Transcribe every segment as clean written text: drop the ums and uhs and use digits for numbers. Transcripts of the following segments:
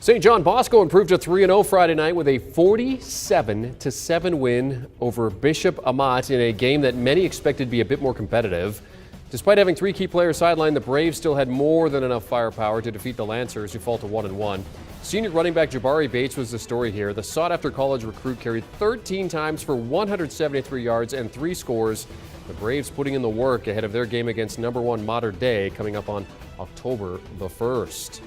St. John Bosco improved to 3-0 Friday night with a 47-7 win over Bishop Amat in a game that many expected to be a bit more competitive. Despite having three key players sidelined, the Braves still had more than enough firepower to defeat the Lancers, who fall to 1-1. Senior running back Jabari Bates was the story here. The sought-after college recruit carried 13 times for 173 yards and 3 scores. The Braves putting in the work ahead of their game against #1 Mater Dei coming up on October the 1st.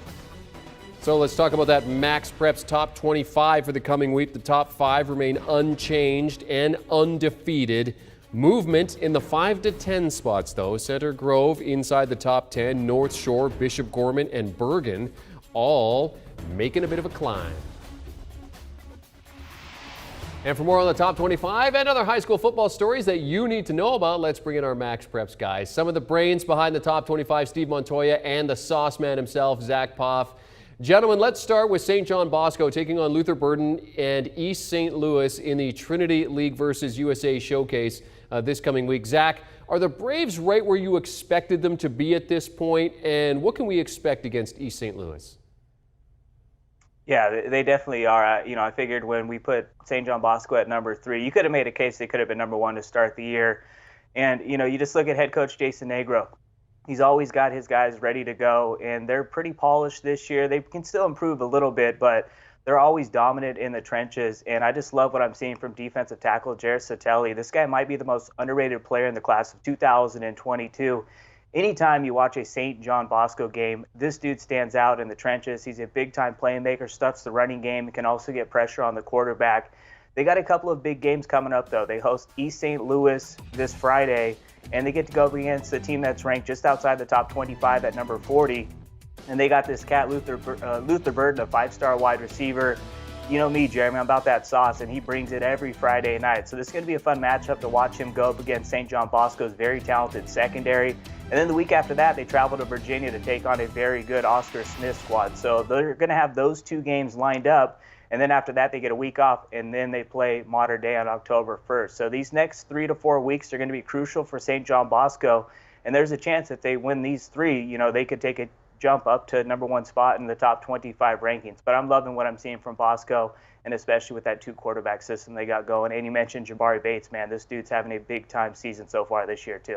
So let's talk about that MaxPreps top 25 for the coming week. The top 5 remain unchanged and undefeated. Movement in the 5 to 10 spots, though. Center Grove inside the top 10, North Shore, Bishop Gorman, and Bergen all making a bit of a climb. And for more on the top 25 and other high school football stories that you need to know about, let's bring in our MaxPreps guys. Some of the brains behind the top 25, Steve Montoya, and the sauce man himself, Zack Poff. Gentlemen, let's start with St. John Bosco taking on Luther Burden and East St. Louis in the Trinity League versus USA Showcase this coming week. Zach, are the Braves right where you expected them to be at this point, and what can we expect against East St. Louis? Yeah, they definitely are. I figured when we put St. John Bosco at number 3, you could have made a case they could have been number 1 to start the year. And, you just look at head coach Jason Negro. He's always got his guys ready to go, and they're pretty polished this year. They can still improve a little bit, but they're always dominant in the trenches, and I just love what I'm seeing from defensive tackle Jared Satelli. This guy might be the most underrated player in the class of 2022. Anytime you watch a St. John Bosco game, this dude stands out in the trenches. He's a big-time playmaker, stuffs the running game, and can also get pressure on the quarterback. They got a couple of big games coming up, though. They host East St. Louis this Friday, and they get to go up against a team that's ranked just outside the top 25 at number 40. And they got this cat, Luther Burden, a 5-star wide receiver. You know me, Jeremy, I'm about that sauce, and he brings it every Friday night. So this is going to be a fun matchup to watch him go up against St. John Bosco's very talented secondary. And then the week after that, they travel to Virginia to take on a very good Oscar Smith squad. So they're going to have those 2 games lined up. And then after that, they get a week off, and then they play Mater Dei on October 1st. So these next 3 to 4 weeks are going to be crucial for St. John Bosco. And there's a chance if they win these 3, they could take a jump up to number 1 spot in the top 25 rankings. But I'm loving what I'm seeing from Bosco, and especially with that 2-quarterback system they got going. And you mentioned Jabari Bates, man. This dude's having a big-time season so far this year, too.